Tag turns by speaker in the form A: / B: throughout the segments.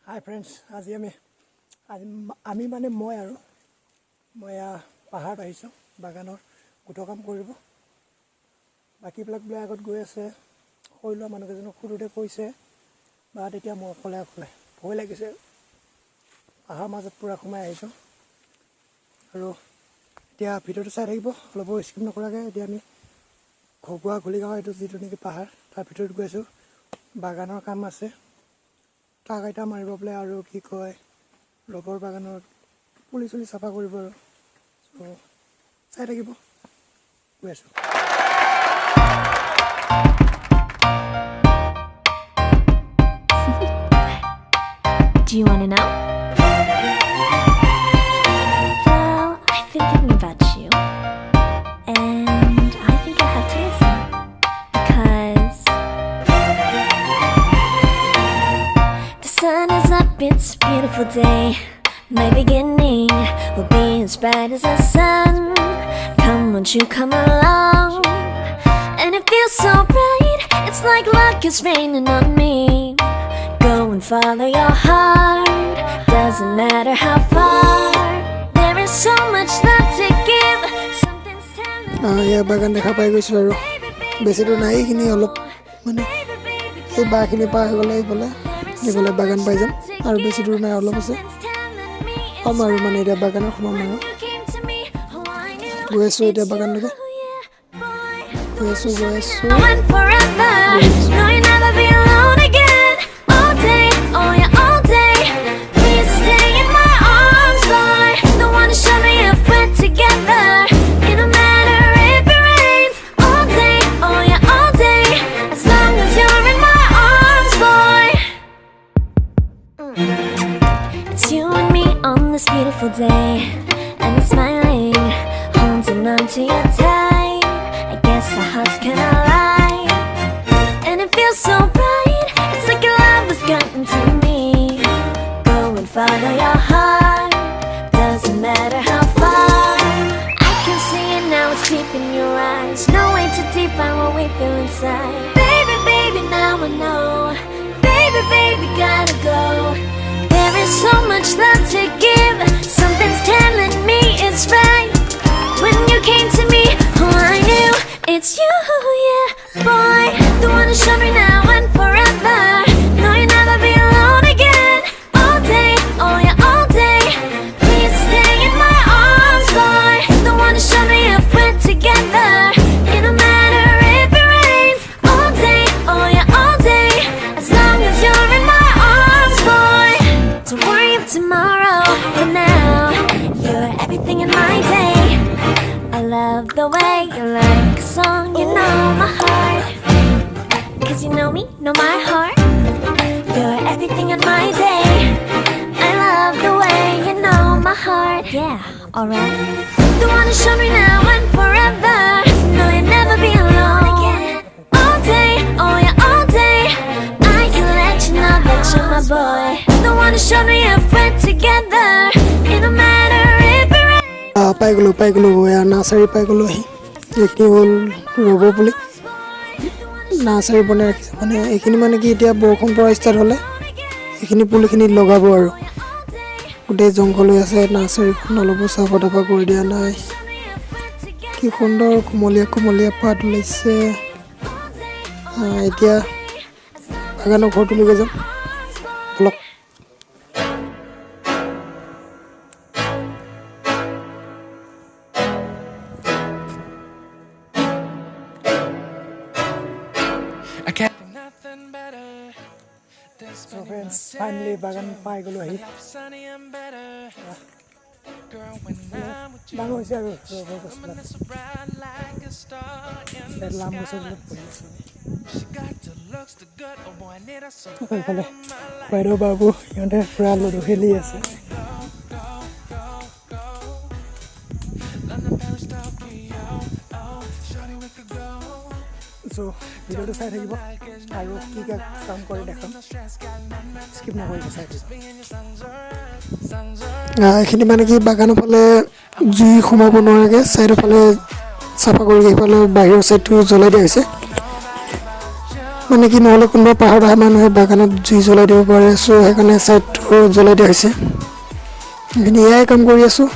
A: Hi friends, আজি আমি মানে মই পাহাৰত আহিছোঁ বাগানৰ গোটৰ কাম কৰিব। বাকীবিলাক বোলে আগত গৈ আছে, সৰু লোৱা মানুহকেইজনক সুধোতে কৈছে বা তেতিয়া মই অকলে ভয় লাগিছে। পাহাৰৰ মাজত পূৰা সোমাই আহিছোঁ আৰু এতিয়া ভিডিঅ'টো চাই থাকিব, অলপো স্কিপ নকৰাকৈ। এতিয়া আমি ঘগুৱা ঘুলিগাঁও এইটো যিটো নেকি পাহাৰ, তাৰ ভিতৰত গৈ আছোঁ। বাগানৰ কাম আছে, টাক আইতা মাৰিব বোলে আৰু কি কয় ৰবৰ বাগানৰ পুলি চুলি চাফা কৰিব আৰু চাই থাকিব, গৈ আছোঁ।
B: Do you want to know? Well, I've been thinking about you, and I think I have to listen, because the sun is up, it's a beautiful day. My beginning will be as bright as the sun. Come, won't you come along? And it feels so bright, it's like luck is raining on me. Go and follow your heart, doesn't matter how far. There is so much love to give. Something's telling me.
A: বাগান দেখা পাই গৈছোঁ আৰু বেছি দূৰ নাই, এইখিনি অলপ মানে এই বাঁহখিনি পাৰ হৈ গ'লে এইফালে বাগান পাই যাম। আৰু বেছি দূৰ নাই, অলপ আছে, পাম আৰু মানে এতিয়া বাগানত সোমাম আৰু গৈ আছোঁ এতিয়া বাগানলৈকে। গৈ আছোঁ
B: And forever, no, you'll never be alone again. All day, oh yeah, all day. Please stay in my arms, boy. The one to show me if we're together. It don't matter if it rains. All day, oh yeah, all day. As long as you're in my arms, boy. It's you and me on this beautiful day, and it's smiling, holding on to you tight. I guess our hearts can align, and it feels so bright. It's like your love has gotten to me. Go and follow your heart, doesn't matter how far. I can see it now, it's deep in your eyes. No way to define what we feel inside. Baby, baby, now I know. Baby, baby, gotta go. There is so much love to give. Something's telling me it's right. When you came to me, oh, I knew it's you, yeah, boy. The one to show me now and forever. No, you'll never be alone again. All day, oh yeah, all day. Please stay in my arms, boy. The one to show me if we're together. It don't matter if it rains. All day, oh yeah, all day. As long as you're in my arms, boy. Don't worry of tomorrow. For now, you're everything in my day. I love the way you like a song, you know my heart. Cause you know me, know my heart. You're everything in my day. I love the way you know my heart. Yeah, alright. The one to show me now and forever. No, you'll never be alone again. All day, oh yeah, all day. I can let you know that you're my boy. The one to show me if we're together. It don't matter if it rains.
A: পাই গ'লোঁ nursery পাই গ'লোঁ। এইখিনি হ'ল rubber পুলি, nursery বনাই ৰাখিছে। মানে এইখিনি মানে কি, এতিয়া বৰষুণ পৰা ষ্টাৰ্ট হ'লে এইখিনি পুলিখিনি লগাব আৰু। গোটেই জংঘল হৈ আছে, নাৰ্চাৰীখন অলপো চাফা তাফা কৰি দিয়া নাই। কি সুন্দৰ কোমলীয়া কোমলীয়া পাত ওলাইছে। এতিয়া বাগানৰ ঘৰটোলৈকে যাম অলপ। So friends, finally বাগান পাই গ'লোঁ আহি। ডাঙৰ হৈছে আৰু ৰবৰ গছবিলাক, লাম গছবিলাক পৰি আছে। এইফালে বাইদেউ বাবু সিহঁতে পূৰা লুডু খেলি আছে। চ' ভিডিঅ'টো চাই থাকিব আৰু কি কি কাম কৰি দেখাম, স্কিপ নকৰিব, চাই থাকিব। এইখিনি মানে কি, বাগানৰ ফালে জুই সোমাব নোৱাৰাকৈ চাইডৰ ফালে চাফা কৰি সেইফালে বাহিৰৰ চাইডটো জ্বলাই দিয়া হৈছে। মানে কি নহ'লে কোনোবা পাহাৰত অহা মানুহে বাগানত জুই জ্বলাই দিব পাৰে চ' সেইকাৰণে ছাইডটো জ্বলাই দিয়া হৈছে এইখিনি এয়াই কাম কৰি আছোঁ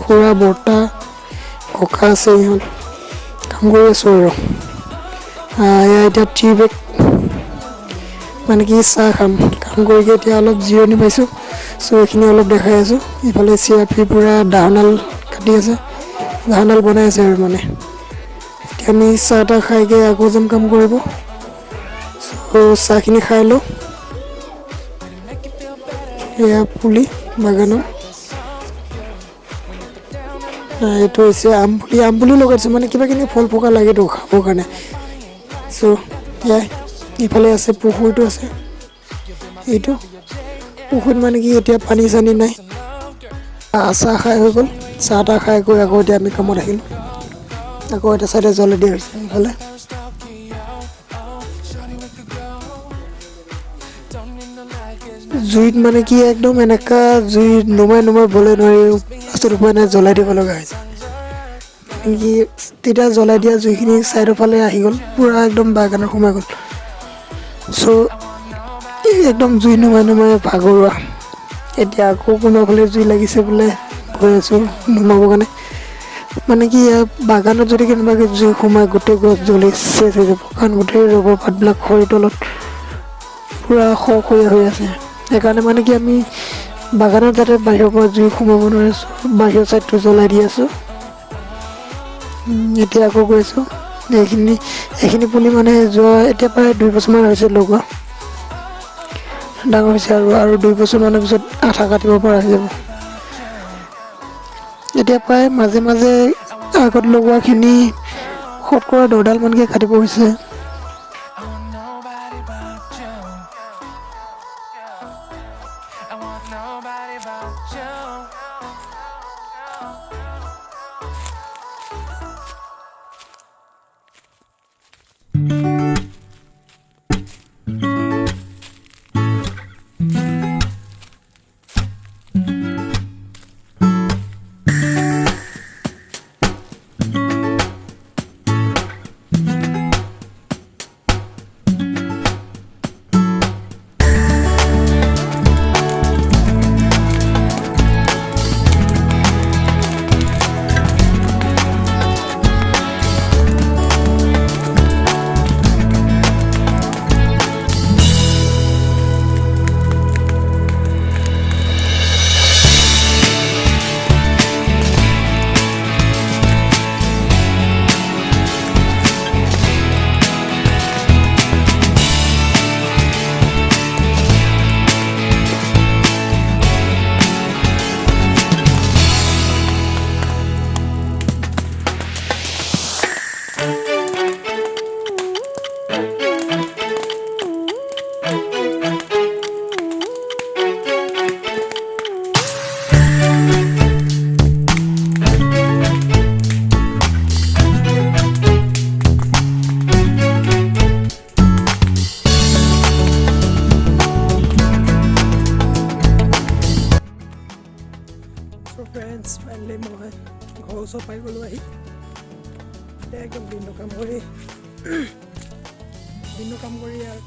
A: খুৰা বৰ্তা ককা আছে ইহঁত কাম কৰি আছোঁ আৰু এয়া এতিয়া টি বেগ মানে কি চাহ খাম কাম কৰি এতিয়া অলপ জিৰণি পাইছোঁ চ' এইখিনি অলপ দেখাই আছোঁ ইফালে চিআৰপি পূৰা দাহনাল কাটি আছে দাহনাল বনাই আছে আৰু মানে এতিয়া আমি চাহ তাহ খাইকৈ আকৌ যাম কাম কৰিব চ' চাহখিনি খাই লওঁ এয়া পুলি বাগানৰ এইটো হৈছে আমপুলি লগাইছোঁ মানে কিবাকিবি ফল ফকা লাগেতো খাবৰ কাৰণে চ' এয়াই ইফালে আছে পুখুৰীটো আছে এইটো পুখুৰীত মানে কি এতিয়া পানী চানী নাই চাহ খাই হৈ গ'ল চাহ তাহ খাই গৈ আকৌ এতিয়া আমি কামত আহিলোঁ আকৌ এটা চাইডে জ্বলাই দিয়া হৈছে ইফালে জুইত মানে কি একদম এনেকুৱা জুই নুমাই বলে নোৱাৰি লাষ্টত উপায় নাই জ্বলাই দিব লগা হৈছে মানে কি তেতিয়া জ্বলাই দিয়া জুইখিনি ছাইডৰ ফালে আহি গ'ল পূৰা একদম বাগানত সোমাই গ'ল চ' একদম জুই নুমাই ভাগৰুৱা এতিয়া আকৌ কোনোবাফালে জুই লাগিছে বোলে গৈ আছোঁ নুমাবৰ কাৰণে মানে কি বাগানত যদি কেনেবাকৈ জুই সোমাই গোটেই গছ জ্বলি চেচ হৈ যাব কাৰণ গোটেই ৰবৰ পাতবিলাক খৰিৰ তলত পূৰা খৰখৰীয়া হৈ আছে সেইকাৰণে মানে কি আমি বাগানত যাতে বাহিৰৰ পৰা জুই সোমাব নোৱাৰিছোঁ বাহিৰৰ ছাইডটো জ্বলাই দি আছোঁ এতিয়া আকৌ গৈছোঁ এইখিনি পুলি মানে যোৱা এতিয়া প্ৰায় 2 বছৰমান হৈছে লগোৱা ডাঙৰ হৈছে আৰু 2 বছৰমানৰ পিছত আঠা কাটিব পৰা হৈ যাব এতিয়া প্ৰায় মাজে মাজে আগত লগোৱাখিনি শতকৰা 10ডালমানকৈ কাটিব হৈছে ফ্ৰেণ্ডছ ফাইনেলি মই ঘৰৰ ওচৰ পাই গ'লোঁ আহি এতিয়া একদম দিনটো কাম কৰি আৰু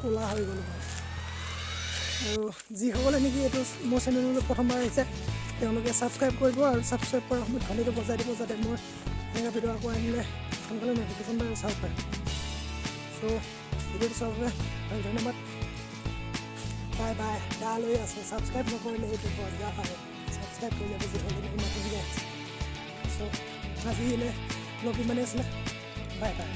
A: ক'লা হৈ গ'লোঁ আৰু যিসকলে নেকি এইটো মোৰ চেনেললৈ প্ৰথমবাৰ আহিছে তেওঁলোকে ছাবস্ক্ৰাইব কৰিব আৰু ছাবস্ক্ৰাইব কৰাৰ সময়ত ঘণ্টিটো বজাই দিব যাতে মই এনেকুৱা ভিডিঅ' আকৌ আনিলে সোনকালে ন'টিফিকেশ্যন পাই চাব পাৰে চ' ভিডিঅ'টো চাবৰ বাবে ধন্যবাদ বাই বাই তালৈ আছে ছাবস্ক্ৰাইব নকৰিলে এইটো বেয়া হয় ছাবস্ক্ৰাইব কৰি যাব যিসকলে নতুনকৈ আছে চ' আজিলৈ ব্লগ ইমানেই আছিলে বাই বাই